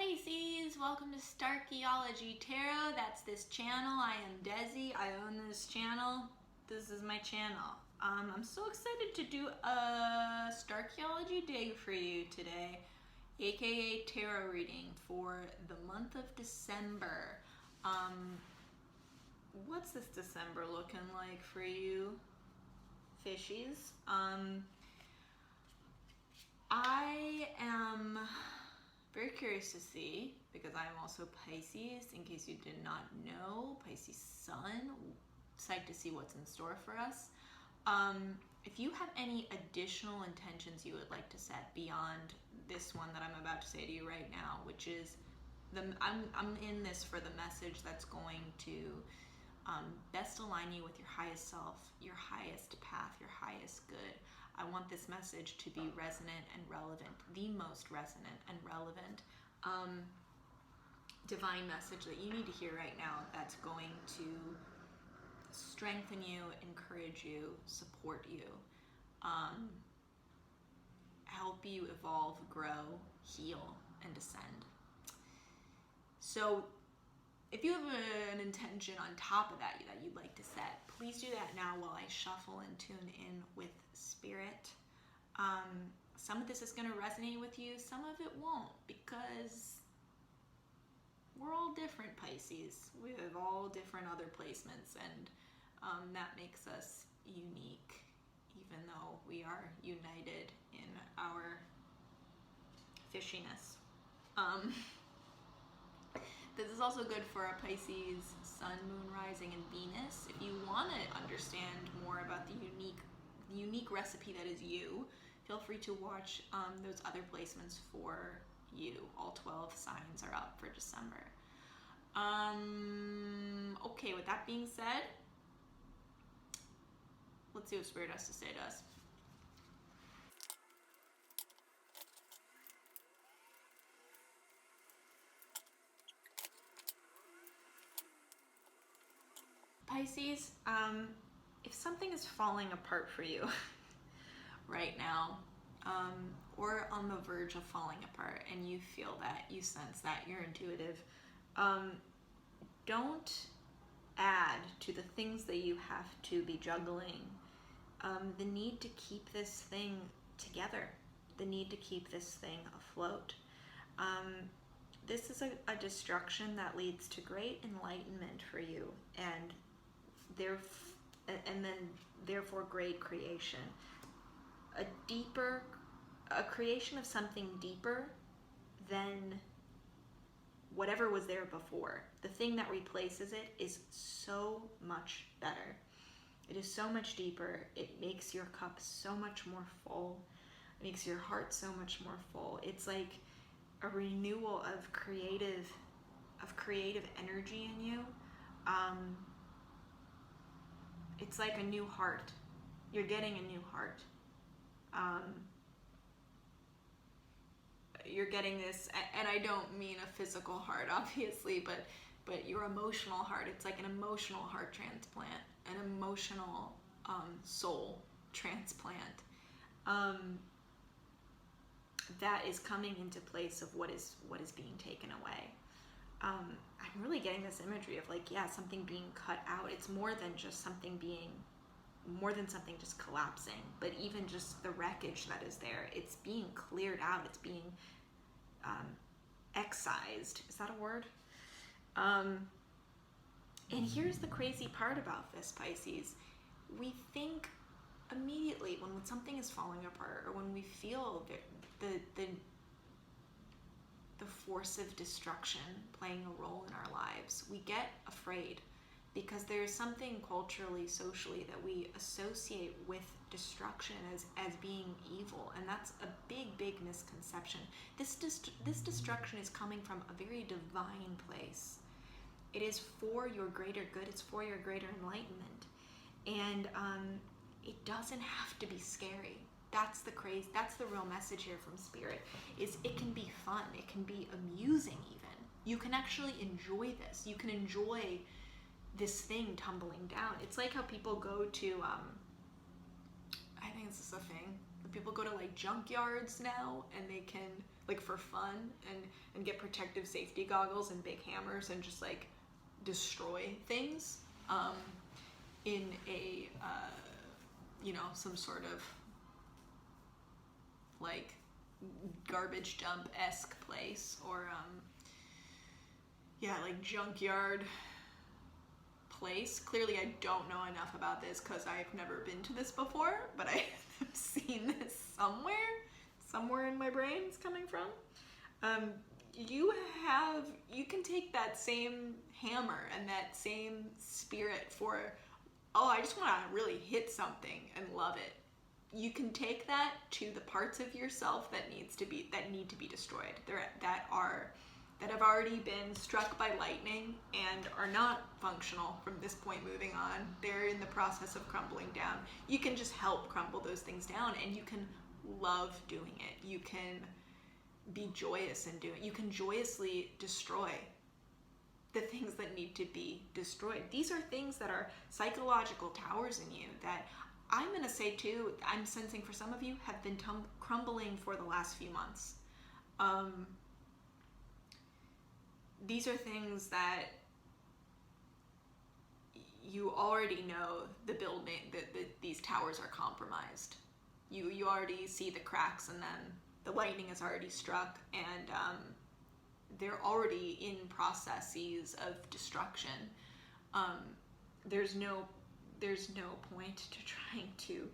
Pisces, welcome to Starchaeology Tarot. That's this channel. I am Desi. I own this channel. This is my channel. I'm so excited to do a Starchaeology day for you today, aka tarot reading for the month of December. What's this December looking like for you, fishies? I am very curious to see, because I'm also Pisces, in case you did not know, Pisces Sun. Psyched to see what's in store for us. If you have any additional intentions you would like to set beyond this one that I'm about to say to you right now, which is I'm in this for the message that's going to best align you with your highest self, your highest path, your highest good. I want this message to be resonant and relevant, the most resonant and relevant divine message that you need to hear right now that's going to strengthen you, encourage you, support you, help you evolve, grow, heal, and ascend. So if you have an intention on top of that you'd like to set, please do that now while I shuffle and tune in with spirit. Some of this is going to resonate with you, some of it won't, because we're all different, Pisces. We have all different other placements, and that makes us unique, even though we are united in our fishiness. This is also good for a Pisces Sun, Moon, Rising, and Venus. If you want to understand more about the unique recipe that is you, feel free to watch those other placements for you. All 12 signs are up for December. Okay, with that being said, let's see what Spirit has to say to us. Pisces, if something is falling apart for you right now, or on the verge of falling apart, and you feel that, you sense that, you're intuitive, don't add to the things that you have to be juggling the need to keep this thing together, the need to keep this thing afloat. This is a destruction that leads to great enlightenment for you, and therefore great creation. A creation of something deeper than whatever was there before. The thing that replaces it is so much better. It is so much deeper. It makes your cup so much more full. It makes your heart so much more full. It's like a renewal of creative energy in you. It's like a new heart. You're getting a new heart. You're getting this, and I don't mean a physical heart, obviously, but your emotional heart. It's like an emotional heart transplant, an emotional soul transplant that is coming into place of what is being taken away. I'm really getting this imagery of like, yeah, something being cut out. It's more than something just collapsing, but even just the wreckage that is there. It's being cleared out. It's being excised. Is that a word? And here's the crazy part about this, Pisces. We think immediately when something is falling apart, or when we feel the force of destruction playing a role in our lives, we get afraid, because there's something culturally, socially, that we associate with destruction as being evil, and that's a big misconception. This destruction is coming from a very divine place. It is for your greater good. It's for your greater enlightenment, and it doesn't have to be scary. That's the real message here from Spirit, is it can be fun, it can be amusing even. You can actually enjoy this. You can enjoy this thing tumbling down. It's like how people go to, I think this is a thing, people go to like junkyards now, and they can like for fun, and get protective safety goggles and big hammers and just like destroy things in a some sort of like garbage dump-esque place, or like junkyard place. Clearly I don't know enough about this because I've never been to this before, but I have seen this somewhere in my brain it's coming from. You can take that same hammer and that same spirit for, I just want to really hit something and love it. You can take that to the parts of yourself that need to be destroyed. That have already been struck by lightning and are not functional from this point moving on. They're in the process of crumbling down. You can just help crumble those things down, and you can love doing it. You can be joyous in doing it. You can joyously destroy the things that need to be destroyed. These are things that are psychological towers in you that I'm going to say too, I'm sensing for some of you have been crumbling for the last few months. These are things that you already know the building, that these towers are compromised. You already see the cracks in them. The lightning has already struck, and they're already in processes of destruction. There's no point to trying to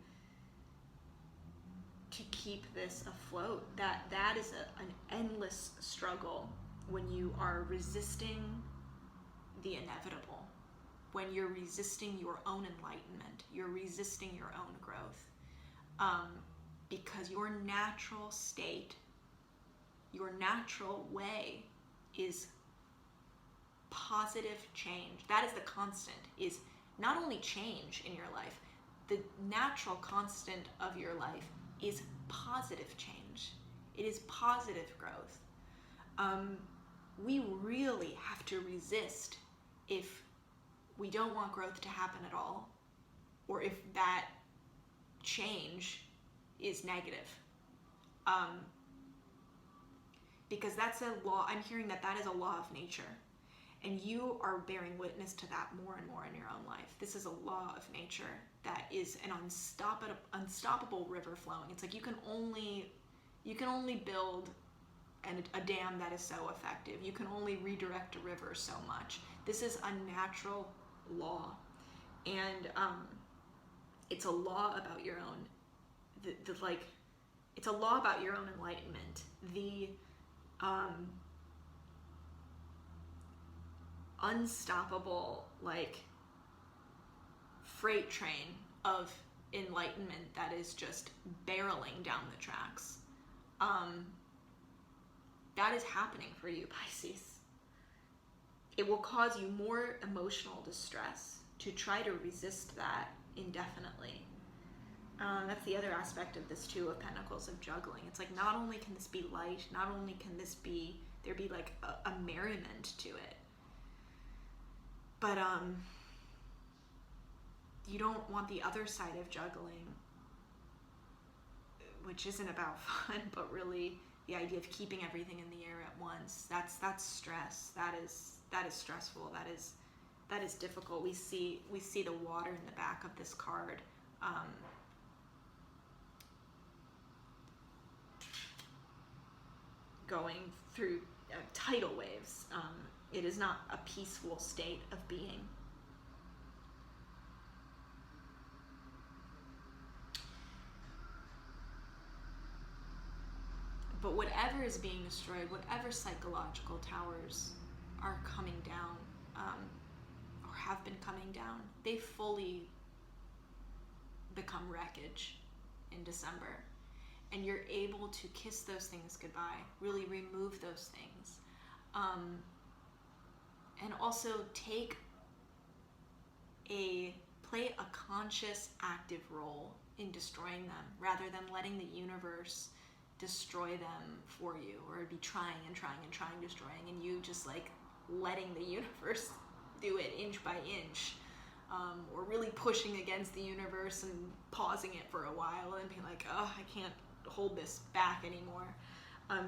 keep this afloat. That is an endless struggle when you are resisting the inevitable, when you're resisting your own enlightenment, you're resisting your own growth, because your natural state, your natural way is positive change. That is the constant, is not only change in your life, the natural constant of your life is positive change. It is positive growth. We really have to resist if we don't want growth to happen at all, or if that change is negative. Because that's a law. I'm hearing that is a law of nature. And you are bearing witness to that more and more in your own life. This is a law of nature that is an unstoppable river flowing. It's like you can only build a dam that is so effective. You can only redirect a river so much. This is a natural law, and it's a law about your own. It's a law about your own enlightenment. The unstoppable freight train of enlightenment that is just barreling down the tracks. That is happening for you, Pisces. It will cause you more emotional distress to try to resist that indefinitely. That's the other aspect of this Two of Pentacles, of juggling. It's like, not only can this be light, not only can there be like a merriment to it, but you don't want the other side of juggling, which isn't about fun, but really the idea of keeping everything in the air at once. That's stress. That is stressful. That is difficult. We see the water in the back of this card. Going through tidal waves. It is not a peaceful state of being. But whatever is being destroyed, whatever psychological towers are coming down, or have been coming down, they fully become wreckage in December. And you're able to kiss those things goodbye, really remove those things. And also play a conscious, active role in destroying them, rather than letting the universe destroy them for you, or be trying destroying, and you just like letting the universe do it inch by inch, or really pushing against the universe and pausing it for a while and being like, oh, I can't hold this back anymore.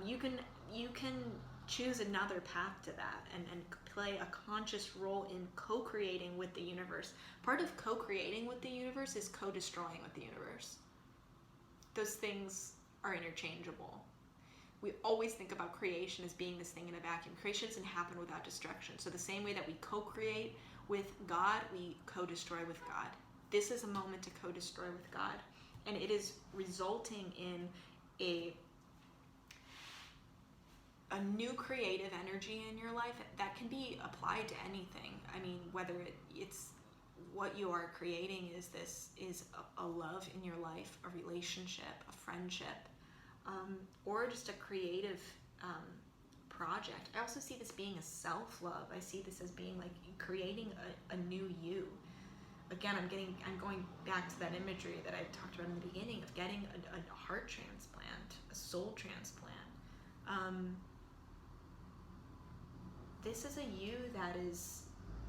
You can choose another path to that, and play a conscious role in co-creating with the universe. Part of co-creating with the universe is co-destroying with the universe. Those things are interchangeable. We always think about creation as being this thing in a vacuum. Creation doesn't happen without destruction. So the same way that we co-create with God, we co-destroy with God. This is a moment to co-destroy with God. And it is resulting in a new creative energy in your life that can be applied to anything. I mean, whether it's what you are creating is a love in your life, a relationship, a friendship, or just a creative project. I also see this being a self-love. I see this as being like creating a new you. Again, I'm going back to that imagery that I talked about in the beginning of getting a heart transplant, a soul transplant. This is a you that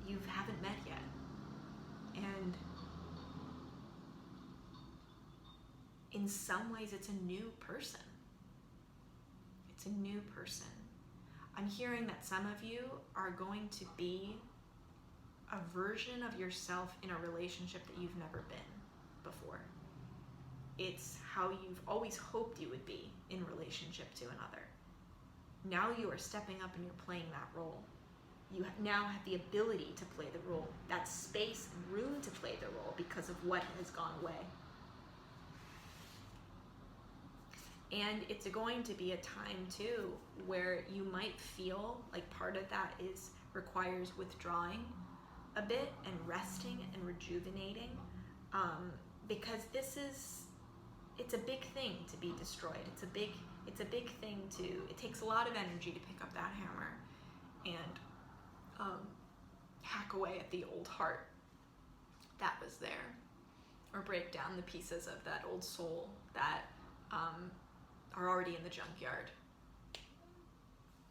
you haven't met yet. And in some ways, it's a new person. It's a new person. I'm hearing that some of you are going to be a version of yourself in a relationship that you've never been before. It's how you've always hoped you would be in relationship to another. Now you are stepping up and you're playing that role. You now have the ability to play the role, that space and room to play the role because of what has gone away. And it's going to be a time too where you might feel like part of that requires withdrawing a bit and resting and rejuvenating, because it's a big thing to be destroyed. It's a big thing it takes a lot of energy to pick up that hammer and hack away at the old heart that was there, or break down the pieces of that old soul that are already in the junkyard.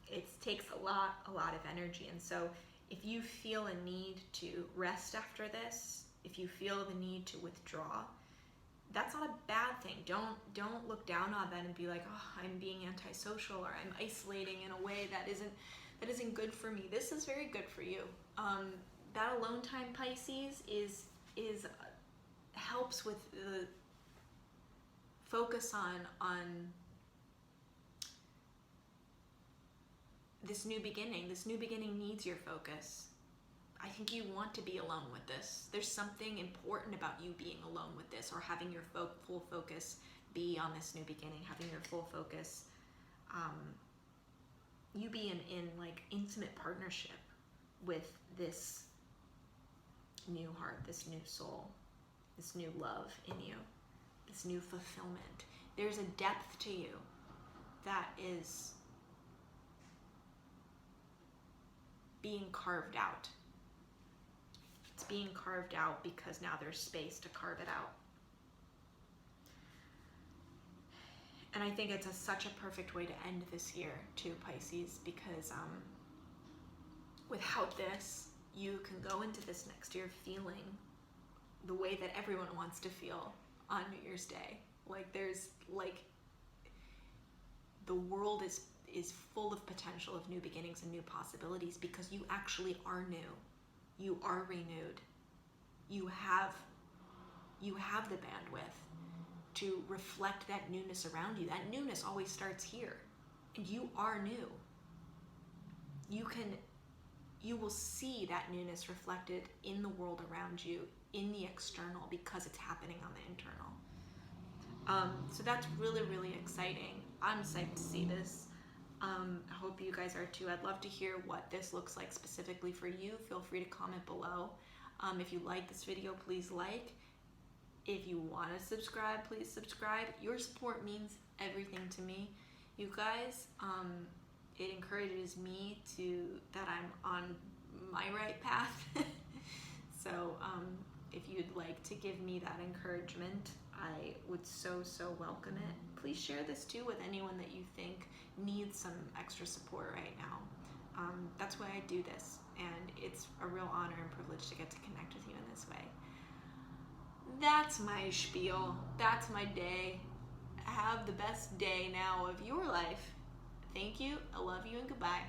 It takes a lot of energy. And so if you feel a need to rest after this, if you feel the need to withdraw, that's not a bad thing. Don't look down on that and be like, oh, I'm being antisocial, or I'm isolating in a way that isn't good for me. This is very good for you. That alone time, Pisces, is helps with the focus on this new beginning. This new beginning needs your focus. I think you want to be alone with this. There's something important about you being alone with this, or having your full focus be on this new beginning, having your full focus, you be in like intimate partnership with this new heart, this new soul, this new love in you, this new fulfillment. There's a depth to you that is being carved out. It's being carved out because now there's space to carve it out. And I think it's such a perfect way to end this year too, Pisces, because without this, you can go into this next year feeling the way that everyone wants to feel on New Year's Day. Like the world is full of potential of new beginnings and new possibilities, because you actually are new. You are renewed. You have the bandwidth to reflect that newness around you. That newness always starts here, and you are new. You will see that newness reflected in the world around you, in the external, because it's happening on the internal. So that's really, really exciting. I'm psyched to see this. I hope you guys are too. I'd love to hear what this looks like specifically for you. Feel free to comment below. If you like this video, please like. If you want to subscribe, please subscribe. Your support means everything to me. You guys, it encourages me that I'm on my right path. So if you'd like to give me that encouragement, I would so welcome it. Please share this too with anyone that you think needs some extra support right now. That's why I do this, and it's a real honor and privilege to get to connect with you in this way. That's my spiel. That's my day. Have the best day now of your life. Thank you. I love you and goodbye.